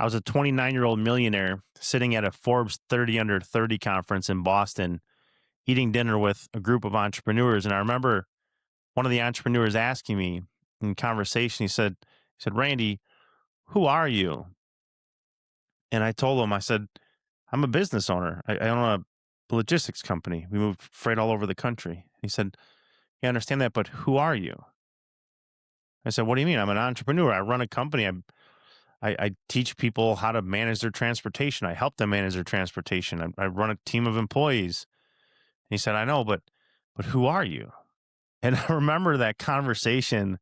I was a 29-year-old millionaire sitting at a Forbes 30 under 30 conference in Boston, eating dinner with a group of entrepreneurs. And I remember one of the entrepreneurs asking me in conversation, he said, Randy, who are you? And I told him, I said, I'm a business owner. I own a logistics company. We move freight all over the country. He said, yeah, I understand that, but who are you? I said, what do you mean? I'm an entrepreneur. I run a company. I teach people how to manage their transportation. I help them manage their transportation. I run a team of employees. And he said, I know, but who are you? And I remember that conversation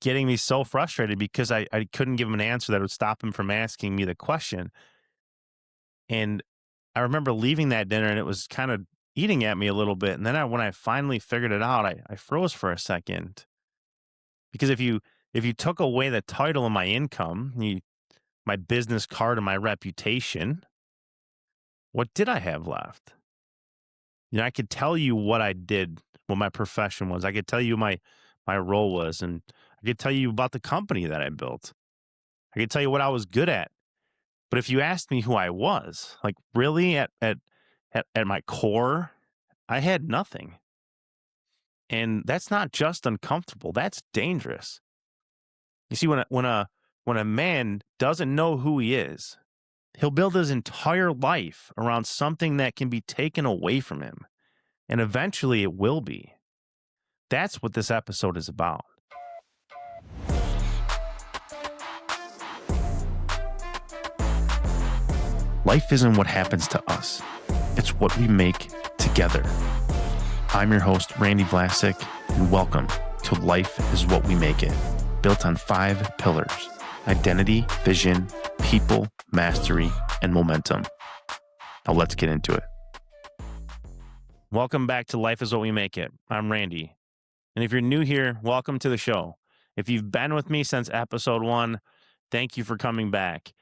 getting me so frustrated because I couldn't give him an answer that would stop him from asking me the question. And I remember leaving that dinner and it was kind of eating at me a little bit. And then when I finally figured it out, I froze for a second. Because if you took away the title and my income, my business card and my reputation, what did I have left? I could tell you what I did, what my profession was. I could tell you my role was, and I could tell you about the company that I built. I could tell you what I was good at. But if you asked me who I was, like really at my core, I had nothing. And that's not just uncomfortable, that's dangerous. You see, when a man doesn't know who he is, he'll build his entire life around something that can be taken away from him. And eventually it will be. That's what this episode is about. Life isn't what happens to us. It's what we make together. I'm your host, Randy Vlasic, and welcome to Life is What We Make It, built on 5 pillars: identity, vision, people, mastery, and momentum. Now let's get into it. Welcome back to Life is What We Make It. I'm Randy. And if you're new here, welcome to the show. If you've been with me since episode 1, thank you for coming back.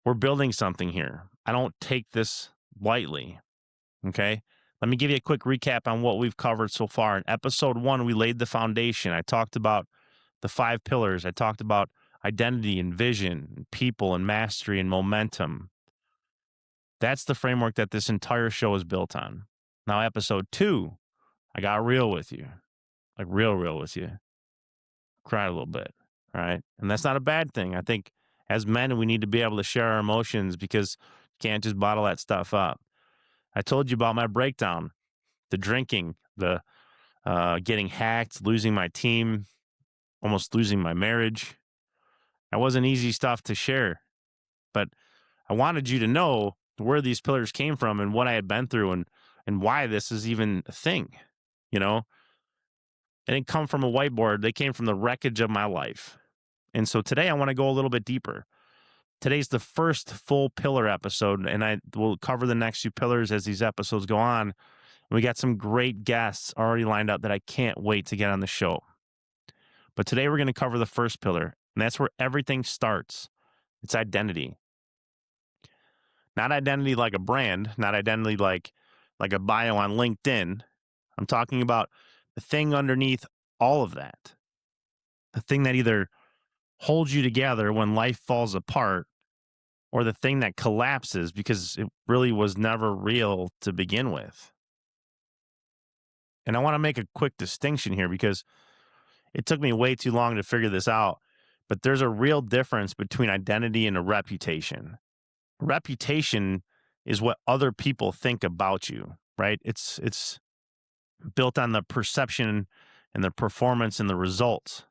We're building something here. I don't take this lightly, okay? Let me give you a quick recap on what we've covered so far. In episode 1, we laid the foundation. I talked about the 5 pillars. I talked about identity and vision, and people and mastery and momentum. That's the framework that this entire show is built on. Now, episode 2, I got real with you, like real with you. Cried a little bit, all right? And that's not a bad thing. I think as men, we need to be able to share our emotions because you can't just bottle that stuff up. I told you about my breakdown, the drinking, the getting hacked, losing my team, almost losing my marriage. That wasn't easy stuff to share, but I wanted you to know where these pillars came from and what I had been through and why this is even a thing, you know? They didn't come from a whiteboard. They came from the wreckage of my life. And so today I want to go a little bit deeper. Today's the first full pillar episode, and I will cover the next few pillars as these episodes go on. We got some great guests already lined up that I can't wait to get on the show. But today we're going to cover the first pillar, and that's where everything starts. It's identity. Not identity like a brand, not identity like a bio on LinkedIn. I'm talking about the thing underneath all of that. The thing that either holds you together when life falls apart, or the thing that collapses because it really was never real to begin with. And I want to make a quick distinction here because it took me way too long to figure this out, but there's a real difference between identity and a reputation. Reputation is what other people think about you, right? It's built on the perception and the performance and the results.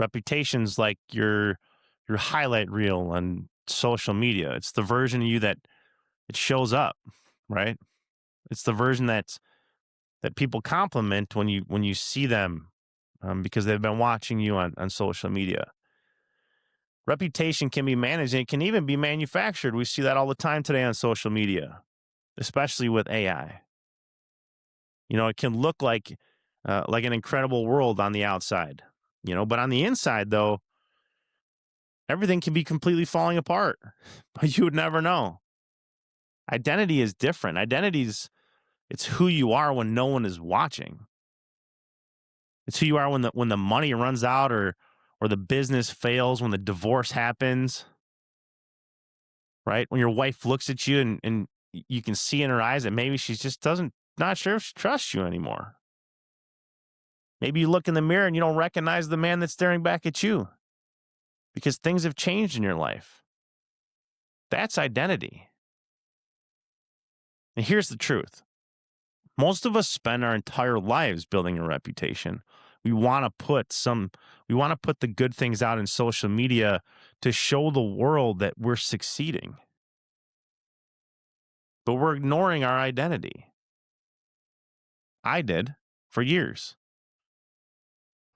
Reputation's like your highlight reel on social media. It's the version of you that it shows up, right? It's the version that people compliment when you see them because they've been watching you on social media. Reputation can be managed and it can even be manufactured. We see that all the time today on social media, especially with AI. It can look like an incredible world on the outside, but on the inside, though, everything can be completely falling apart, but you would never know. Identity is different. It's who you are when no one is watching. It's who you are when the money runs out or or the business fails, when the divorce happens, right? When your wife looks at you and you can see in her eyes that maybe she just not sure if she trusts you anymore. Maybe you look in the mirror and you don't recognize the man that's staring back at you because things have changed in your life. That's identity. And here's the truth. Most of us spend our entire lives building a reputation. We want to put the good things out in social media to show the world that we're succeeding. But we're ignoring our identity. I did for years.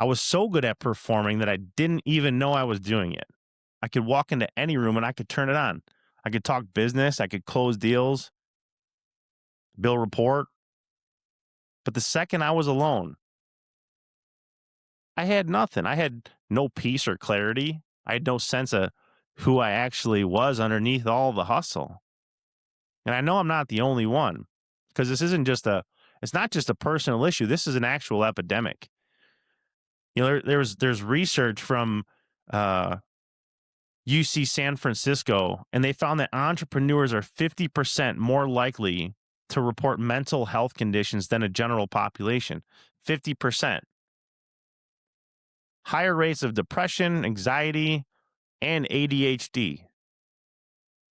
I was so good at performing that I didn't even know I was doing it. I could walk into any room and I could turn it on. I could talk business. I could close deals, bill report. But the second I was alone, I had nothing. I had no peace or clarity. I had no sense of who I actually was underneath all the hustle. And I know I'm not the only one, because it's not just a personal issue. This is an actual epidemic. There's research from UC San Francisco, and they found that entrepreneurs are 50% more likely to report mental health conditions than a general population. 50%. Higher rates of depression, anxiety, and ADHD.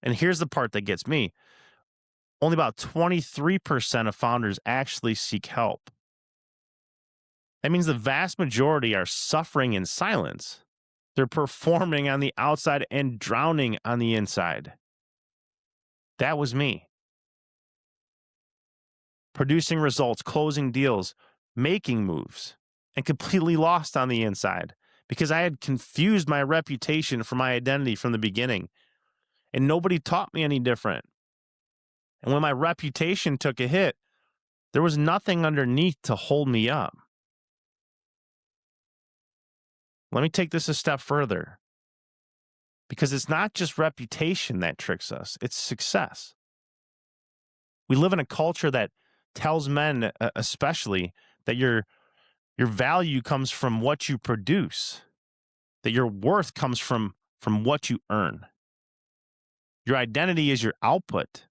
And here's the part that gets me. Only about 23% of founders actually seek help. That means the vast majority are suffering in silence. They're performing on the outside and drowning on the inside. That was me. Producing results, closing deals, making moves, and completely lost on the inside because I had confused my reputation for my identity from the beginning. And nobody taught me any different. And when my reputation took a hit, there was nothing underneath to hold me up. Let me take this a step further, because it's not just reputation that tricks us, it's success. We live in a culture that tells men, especially, that your value comes from what you produce, that your worth comes from what you earn. Your identity is your output.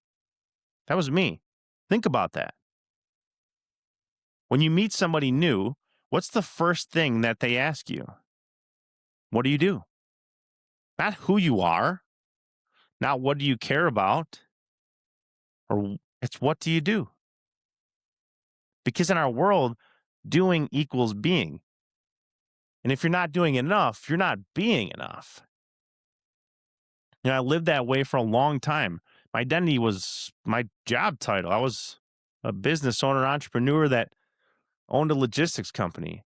That was me. Think about that. When you meet somebody new, what's the first thing that they ask you? What do you do? Not who you are, not what do you care about, or it's what do you do? Because in our world, doing equals being. And if you're not doing enough, you're not being enough. I lived that way for a long time. My identity was my job title. I was a business owner, entrepreneur that owned a logistics company.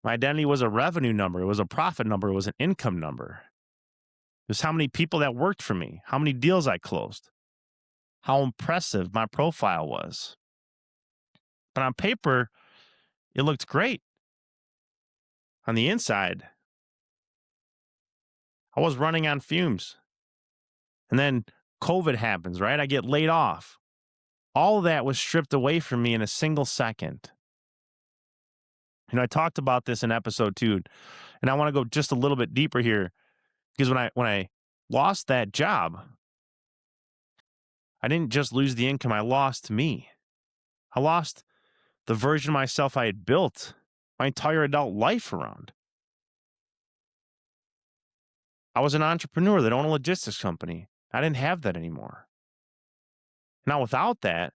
My identity was a revenue number. It was a profit number. It was an income number. It was how many people that worked for me, how many deals I closed, how impressive my profile was. But on paper, it looked great. On the inside, I was running on fumes. And then COVID happens, right? I get laid off. All of that was stripped away from me in a single second. I talked about this in episode 2, and I want to go just a little bit deeper here, because when I lost that job, I didn't just lose the income, I lost me. I lost the version of myself I had built my entire adult life around. I was an entrepreneur that owned a logistics company. I didn't have that anymore. Now, without that,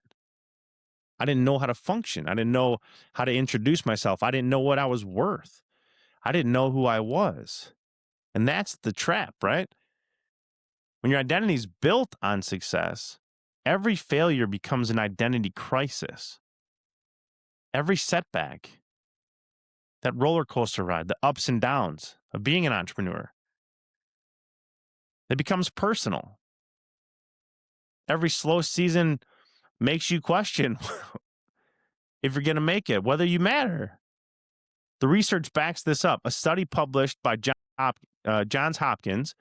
I didn't know how to function. I didn't know how to introduce myself. I didn't know what I was worth. I didn't know who I was. And that's the trap, right? When your identity is built on success, every failure becomes an identity crisis. Every setback, that roller coaster ride, the ups and downs of being an entrepreneur, it becomes personal. Every slow season makes you question if you're going to make it, whether you matter. The research backs this up. A study published by Johns Hopkins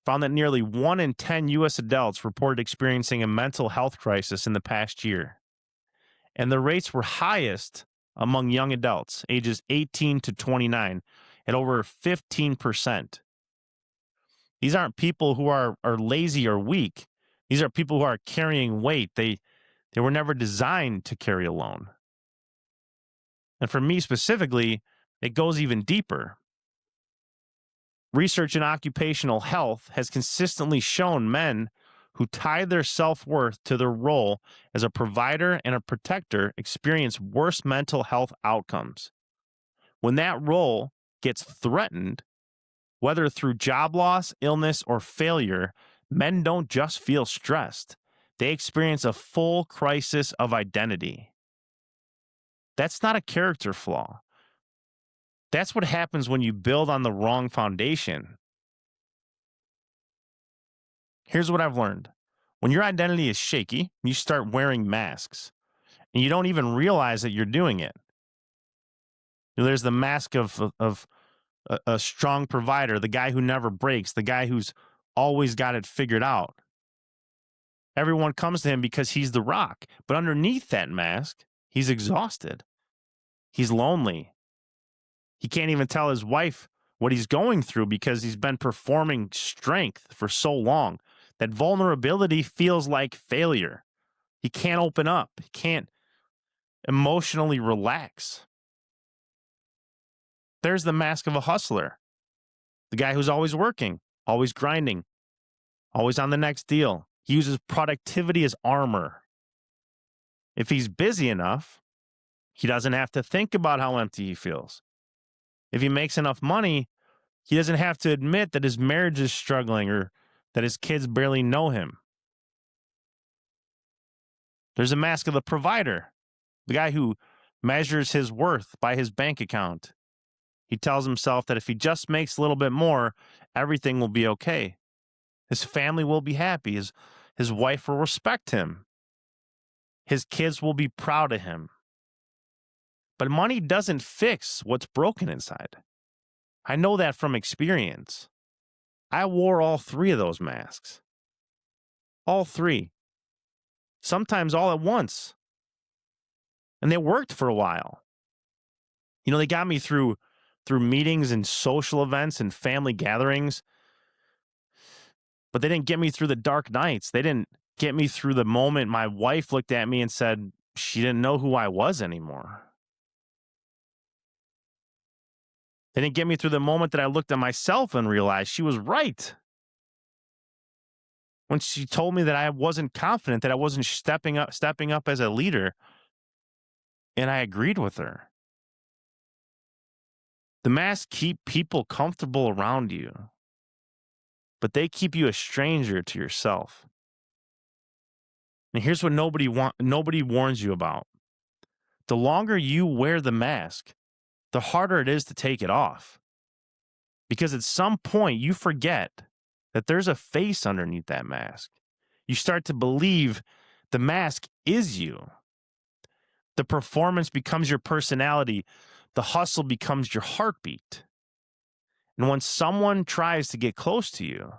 found that nearly 1 in 10 U.S. adults reported experiencing a mental health crisis in the past year. And the rates were highest among young adults, ages 18 to 29. at over 15%. These aren't people who are lazy or weak. These are people who are carrying weight. They were never designed to carry alone. And for me specifically, it goes even deeper. Research in occupational health has consistently shown men who tie their self-worth to their role as a provider and a protector experience worse mental health outcomes. When that role gets threatened, whether through job loss, illness, or failure, men don't just feel stressed. They experience a full crisis of identity. That's not a character flaw. That's what happens when you build on the wrong foundation. Here's what I've learned. When your identity is shaky, you start wearing masks, and you don't even realize that you're doing it. There's the mask of a strong provider, the guy who never breaks, the guy who's always got it figured out. Everyone comes to him because he's the rock. But underneath that mask, he's exhausted. He's lonely. He can't even tell his wife what he's going through because he's been performing strength for so long. That vulnerability feels like failure. He can't open up. He can't emotionally relax. There's the mask of a hustler. The guy who's always working, always grinding, always on the next deal. He uses productivity as armor. If he's busy enough, he doesn't have to think about how empty he feels. If he makes enough money, he doesn't have to admit that his marriage is struggling or that his kids barely know him. There's a mask of the provider, the guy who measures his worth by his bank account. He tells himself that if he just makes a little bit more, everything will be okay. His family will be happy. His wife will respect him. His kids will be proud of him. But money doesn't fix what's broken inside. I know that from experience. I wore all three of those masks. All three. Sometimes all at once. And they worked for a while. You know, they got me through meetings and social events and family gatherings. But they didn't get me through the dark nights. They didn't get me through the moment my wife looked at me and said she didn't know who I was anymore. They didn't get me through the moment that I looked at myself and realized she was right. When she told me that I wasn't confident, that I wasn't stepping up as a leader, and I agreed with her. The masks keep people comfortable around you, but they keep you a stranger to yourself. And here's what nobody warns you about. The longer you wear the mask, the harder it is to take it off. Because at some point you forget that there's a face underneath that mask. You start to believe the mask is you. The performance becomes your personality. The hustle becomes your heartbeat. And when someone tries to get close to you,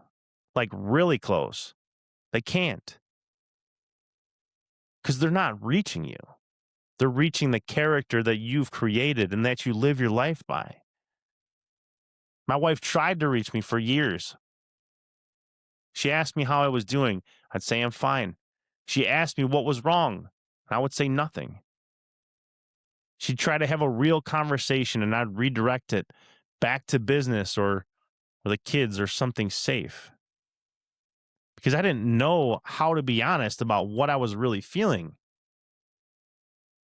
like really close, they can't. Because they're not reaching you. They're reaching the character that you've created and that you live your life by. My wife tried to reach me for years. She asked me how I was doing. I'd say I'm fine. She asked me what was wrong. I would say nothing. She'd try to have a real conversation and I'd redirect it back to business or the kids or something safe. Because I didn't know how to be honest about what I was really feeling.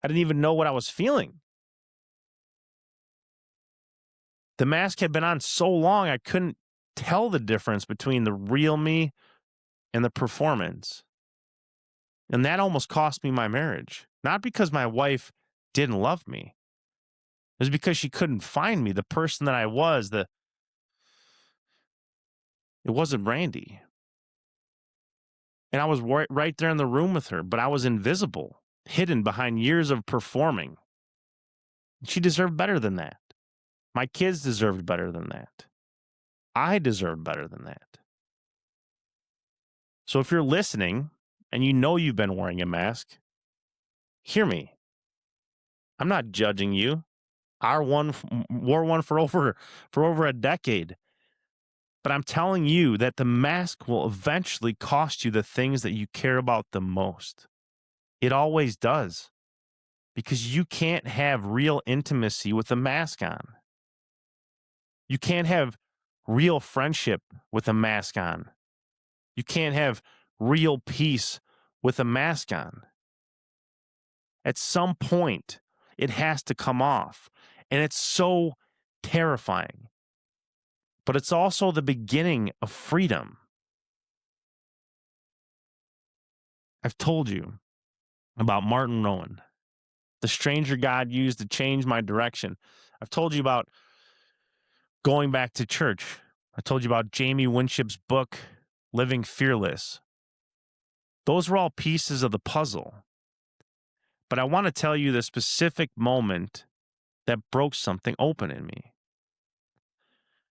I didn't even know what I was feeling. The mask had been on so long, I couldn't tell the difference between the real me and the performance. And that almost cost me my marriage. Not because my wife didn't love me. It was because she couldn't find me, the person that I was. It wasn't Randy. And I was right there in the room with her, but I was invisible, hidden behind years of performing. She deserved better than that. My kids deserved better than that. I deserved better than that. So if you're listening and you know you've been wearing a mask, hear me. I'm not judging you. wore one for over a decade. But I'm telling you that the mask will eventually cost you the things that you care about the most. It always does, because you can't have real intimacy with a mask on. You can't have real friendship with a mask on. You can't have real peace with a mask on. At some point, it has to come off. And it's so terrifying. But it's also the beginning of freedom. I've told you about Martin Rowan, the stranger God used to change my direction. I've told you about going back to church. I told you about Jamie Winship's book, Living Fearless. Those were all pieces of the puzzle. But I want to tell you the specific moment that broke something open in me.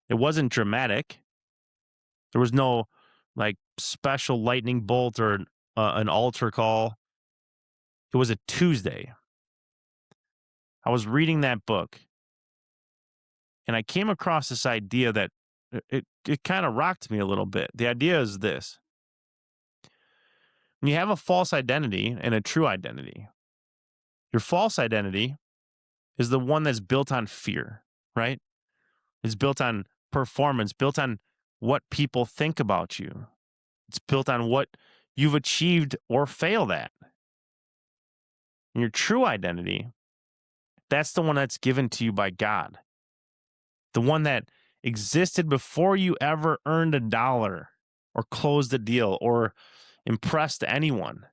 It wasn't dramatic. There was no like special lightning bolt or an altar call. It was a Tuesday. I was reading that book and I came across this idea that it kind of rocked me a little bit. The idea is this: when you have a false identity and a true identity, your false identity is the one that's built on fear, right? It's built on performance, built on what people think about you. It's built on what you've achieved or failed at. And your true identity, that's the one that's given to you by God. The one that existed before you ever earned a dollar or closed a deal or impressed anyone.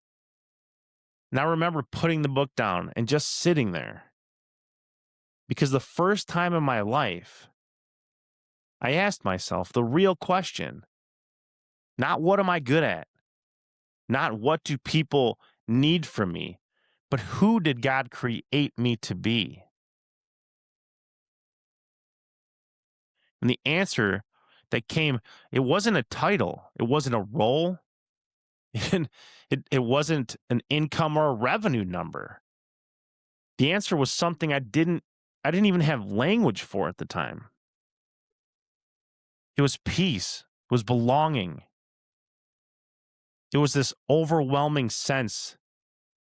And I remember putting the book down and just sitting there, because the first time in my life, I asked myself the real question, not what am I good at? Not what do people need from me, but who did God create me to be? And the answer that came, it wasn't a title, it wasn't a role, and it wasn't an income or a revenue number. The answer was something I didn't even have language for at the time. It was peace, it was belonging. It was this overwhelming sense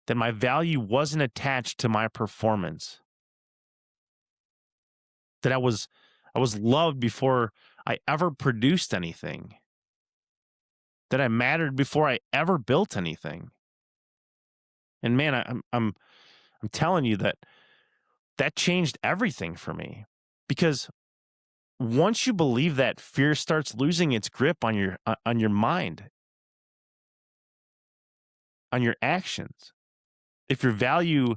that my value wasn't attached to my performance. That I was loved before I ever produced anything. That I mattered before I ever built anything. And man, I'm telling you that changed everything for me, because once you believe that, fear starts losing its grip on your mind, on your actions. If your value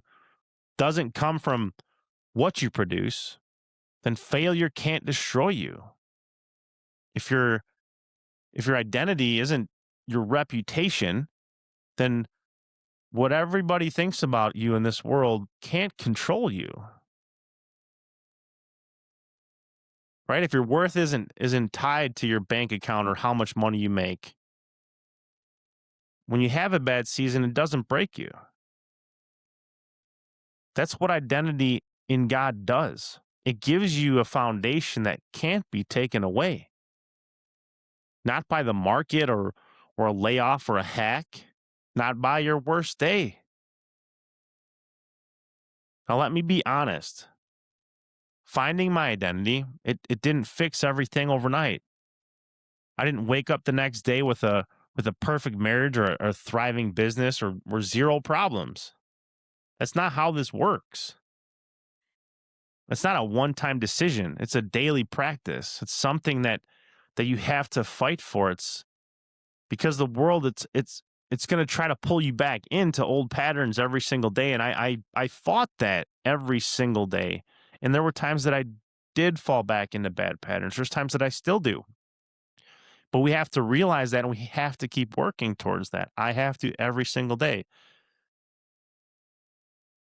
doesn't come from what you produce, then failure can't destroy you. If your identity isn't your reputation, then what everybody thinks about you in this world can't control you. Right? If your worth isn't tied to your bank account or how much money you make, when you have a bad season, it doesn't break you. That's what identity in God does. It gives you a foundation that can't be taken away. Not by the market or a layoff or a hack, not by your worst day. Now, let me be honest. Finding my identity, it didn't fix everything overnight. I didn't wake up the next day with a perfect marriage or a thriving business or zero problems. That's not how this works. It's not a one-time decision. It's a daily practice. It's something that you have to fight for. It's because the world, it's going to try to pull you back into old patterns every single day. And I fought that every single day. And there were times that I did fall back into bad patterns. There's times that I still do. But we have to realize that, and we have to keep working towards that. I have to every single day.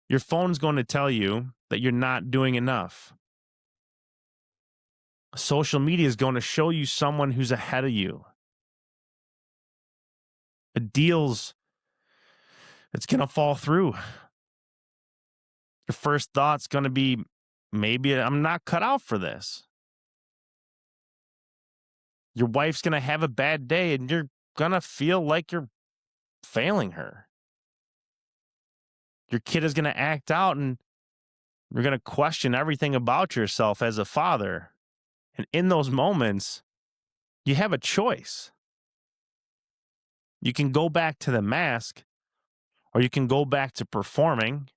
Your phone's going to tell you that you're not doing enough. Social media is going to show you someone who's ahead of you. A deal's it's going to fall through. Your first thought's going to be, maybe I'm not cut out for this. Your wife's going to have a bad day and you're going to feel like you're failing her. Your kid is going to act out and you're going to question everything about yourself as a father. And in those moments, you have a choice. You can go back to the mask or you can go back to performing.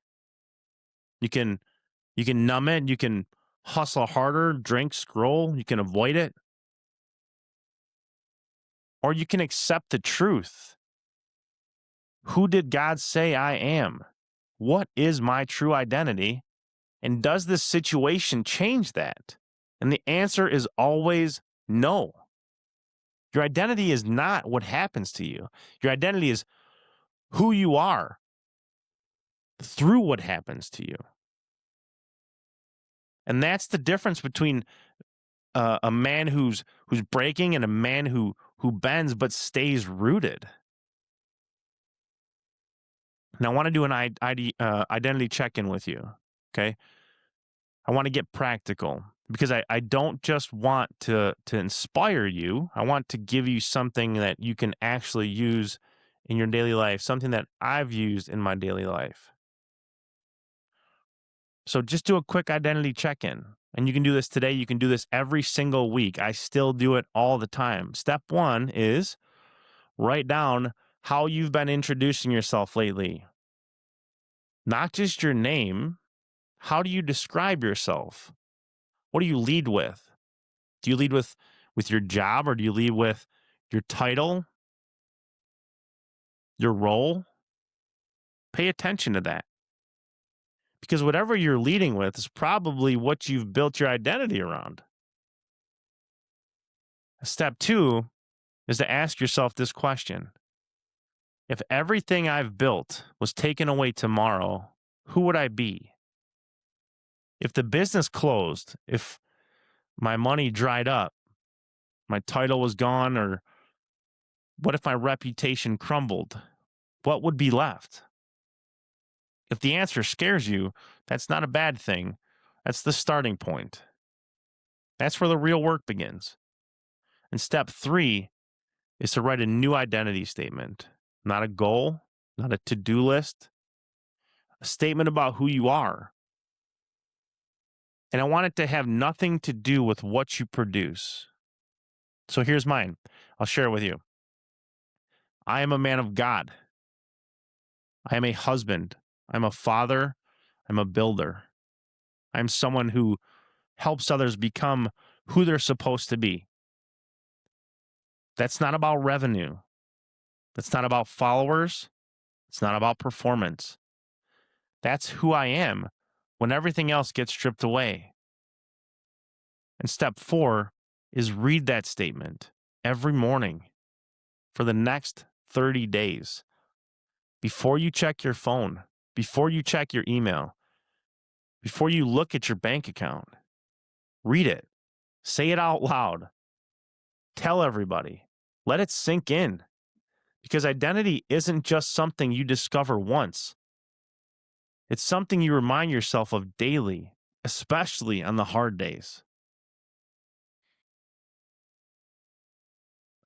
You can numb it, you can hustle harder, drink, scroll, you can avoid it. Or you can accept the truth. Who did God say I am? What is my true identity? And does this situation change that? And the answer is always no. Your identity is not what happens to you. Your identity is who you are through what happens to you. And that's the difference between a man who's breaking and a man who bends but stays rooted. Now, I want to do an identity check-in with you, okay? I want to get practical because I don't just want to inspire you. I want to give you something that you can actually use in your daily life, something that I've used in my daily life. So just do a quick identity check-in. And you can do this today. You can do this every single week. I still do it all the time. Step 1 is write down how you've been introducing yourself lately. Not just your name. How do you describe yourself? What do you lead with? Do you lead with your job or do you lead with your title, your role? Pay attention to that. Because whatever you're leading with is probably what you've built your identity around. Step 2 is to ask yourself this question. If everything I've built was taken away tomorrow, who would I be? If the business closed, if my money dried up, my title was gone, or what if my reputation crumbled? What would be left? If the answer scares you, that's not a bad thing. That's the starting point. That's where the real work begins. And step 3 is to write a new identity statement, not a goal, not a to-do list, a statement about who you are. And I want it to have nothing to do with what you produce. So here's mine. I'll share it with you. I am a man of God. I am a husband. I'm a father. I'm a builder. I'm someone who helps others become who they're supposed to be. That's not about revenue. That's not about followers. It's not about performance. That's who I am when everything else gets stripped away. And step 4 is read that statement every morning for the next 30 days. Before you check your phone, before you check your email, before you look at your bank account, read it. Say it out loud. Tell everybody. Let it sink in. Because identity isn't just something you discover once. It's something you remind yourself of daily, especially on the hard days.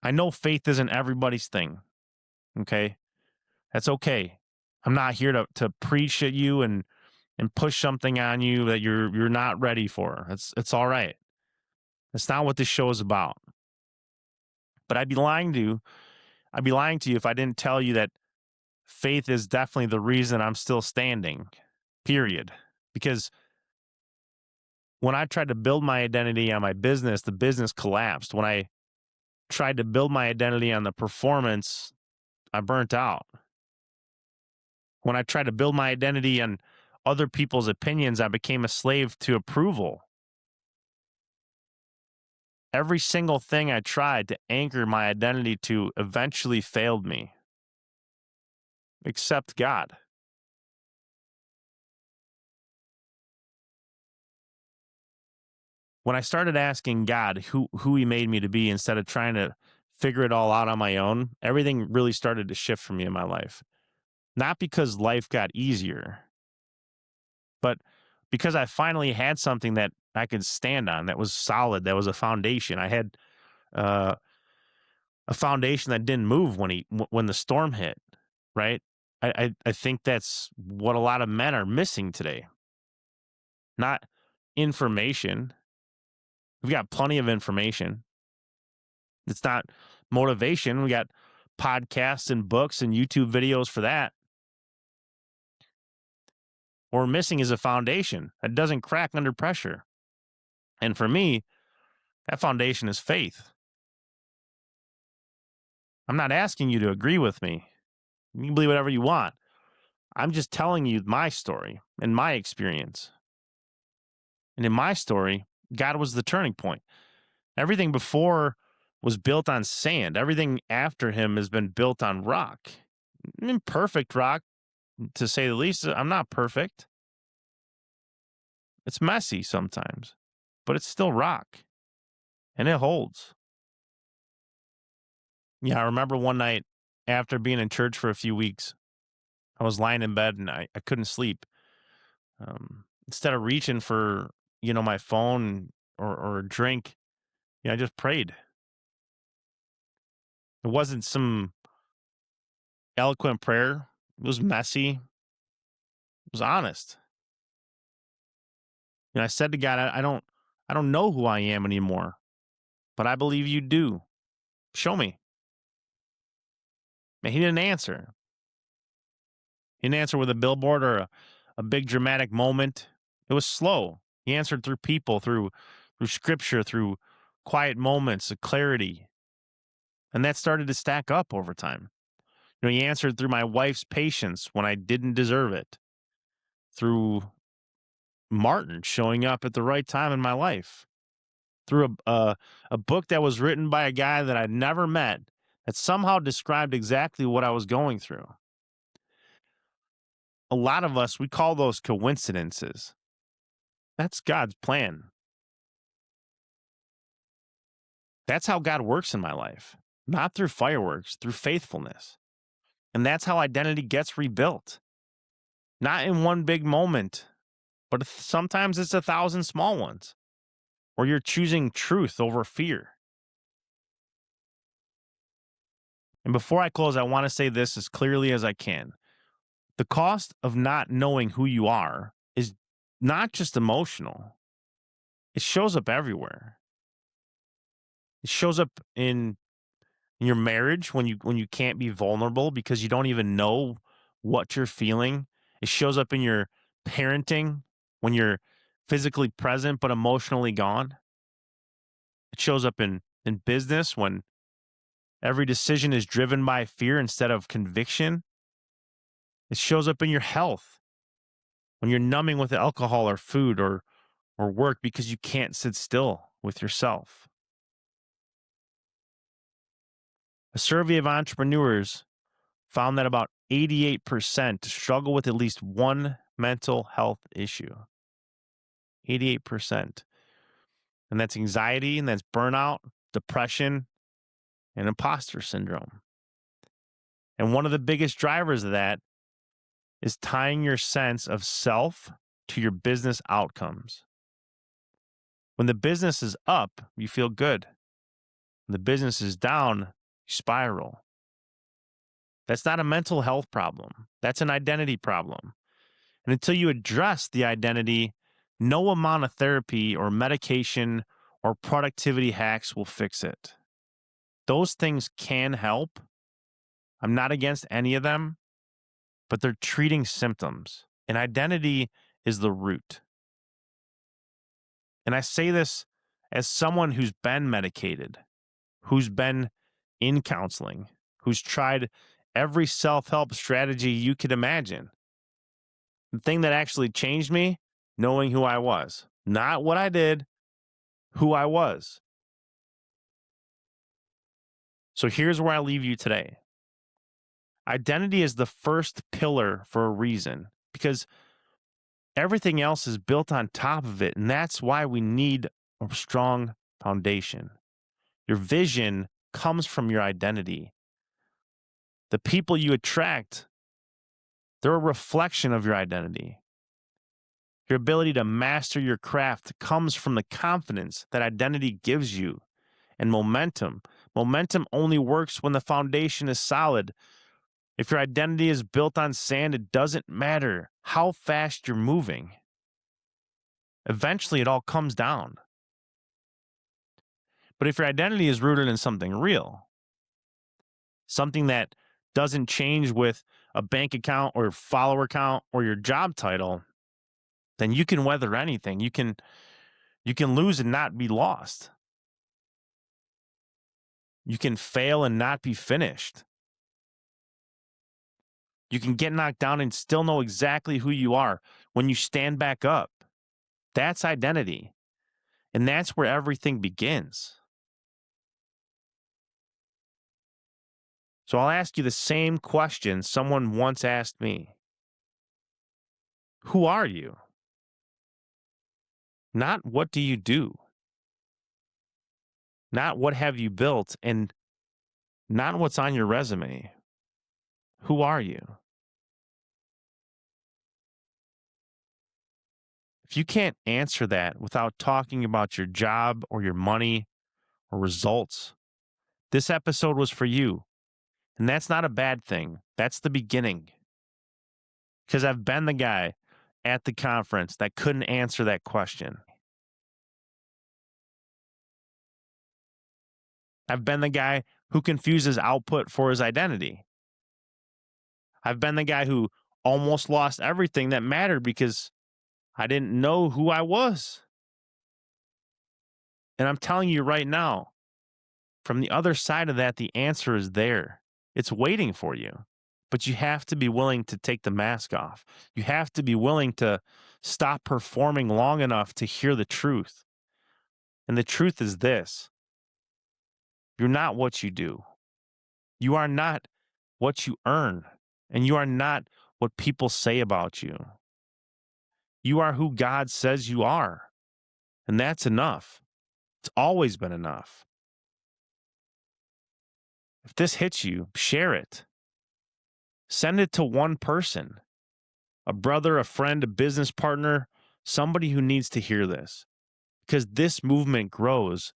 I know faith isn't everybody's thing, okay? That's okay. I'm not here to preach at you and push something on you that you're not ready for. It's all right. That's not what this show is about. But I'd be lying to you if I didn't tell you that faith is definitely the reason I'm still standing. Period. Because when I tried to build my identity on my business, the business collapsed. When I tried to build my identity on the performance, I burnt out. When I tried to build my identity on other people's opinions, I became a slave to approval. Every single thing I tried to anchor my identity to eventually failed me, except God. When I started asking God who he made me to be instead of trying to figure it all out on my own, everything really started to shift for me in my life. Not because life got easier, but because I finally had something that I could stand on, that was solid, that was a foundation. I had uh, a foundation that didn't move when the storm hit, right? I think that's what a lot of men are missing today. Not information. We've got plenty of information. It's not motivation. We got podcasts and books and YouTube videos for that. What we're missing is a foundation that doesn't crack under pressure. And for me, that foundation is faith. I'm not asking you to agree with me. You can believe whatever you want. I'm just telling you my story and my experience. And in my story, God was the turning point. Everything before was built on sand. Everything after him has been built on rock. Imperfect rock, to say the least. I'm not perfect. It's messy sometimes, but it's still rock, and it holds. Yeah, I remember one night after being in church for a few weeks, I was lying in bed and I couldn't sleep. Instead of reaching for, my phone or a drink, I just prayed. It wasn't some eloquent prayer. It was messy. It was honest. I said to God, I don't know who I am anymore, but I believe you do. Show me. And he didn't answer. He didn't answer with a billboard or a big dramatic moment. It was slow. He answered through people, through scripture, through quiet moments of clarity. And that started to stack up over time. He answered through my wife's patience when I didn't deserve it, through Martin showing up at the right time in my life, through a book that was written by a guy that I'd never met that somehow described exactly what I was going through. A lot of us, we call those coincidences. That's God's plan. That's how God works in my life, not through fireworks, through faithfulness. And that's how identity gets rebuilt. Not in one big moment, but sometimes it's 1,000 small ones where you're choosing truth over fear. And before I close, I want to say this as clearly as I can. The cost of not knowing who you are is not just emotional. It shows up everywhere. It shows up in your marriage when you can't be vulnerable because you don't even know what you're feeling. It shows up in your parenting when you're physically present but emotionally gone. It shows up in business when every decision is driven by fear instead of conviction. It shows up in your health when you're numbing with alcohol or food or work because you can't sit still with yourself. A survey of entrepreneurs found that about 88% struggle with at least one mental health issue. 88%. And that's anxiety, and that's burnout, depression, and imposter syndrome. And one of the biggest drivers of that is tying your sense of self to your business outcomes. When the business is up, you feel good. When the business is down, you spiral. That's not a mental health problem. That's an identity problem. And until you address the identity, no amount of therapy or medication or productivity hacks will fix it. Those things can help. I'm not against any of them, but they're treating symptoms. And identity is the root. And I say this as someone who's been medicated, who's been in counseling, who's tried every self-help strategy you could imagine. The thing that actually changed me, knowing who I was. Not what I did, who I was. So here's where I leave you today. Identity is the first pillar for a reason, because everything else is built on top of it, and that's why we need a strong foundation. Your vision comes from your identity. The people you attract, they're a reflection of your identity. Your ability to master your craft comes from the confidence that identity gives you. And momentum. Momentum only works when the foundation is solid. If your identity is built on sand, it doesn't matter how fast you're moving. Eventually, it all comes down. But if your identity is rooted in something real, something that doesn't change with a bank account or follower count or your job title, then you can weather anything. You can lose and not be lost. You can fail and not be finished. You can get knocked down and still know exactly who you are when you stand back up. That's identity. And that's where everything begins. So I'll ask you the same question someone once asked me. Who are you? Not what do you do? Not what have you built, and not what's on your resume. Who are you? If you can't answer that without talking about your job or your money or results, this episode was for you. And that's not a bad thing. That's the beginning. Because I've been the guy at the conference that couldn't answer that question. I've been the guy who confuses output for his identity. I've been the guy who almost lost everything that mattered because I didn't know who I was. And I'm telling you right now, from the other side of that, the answer is there. It's waiting for you. But you have to be willing to take the mask off. You have to be willing to stop performing long enough to hear the truth. And the truth is this: you're not what you do. You are not what you earn. And you are not what people say about you. You are who God says you are. And that's enough. It's always been enough. If this hits you, share it. Send it to one person, a brother, a friend, a business partner, somebody who needs to hear this. Because this movement grows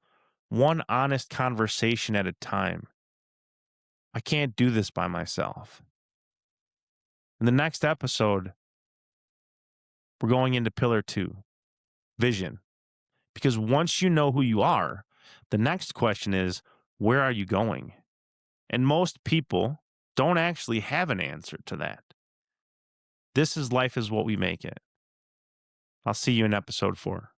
one honest conversation at a time. I can't do this by myself. In the next episode, we're going into pillar 2, vision. Because once you know who you are, the next question is, where are you going? And most people don't actually have an answer to that. This is life is what we make it. I'll see you in episode 4.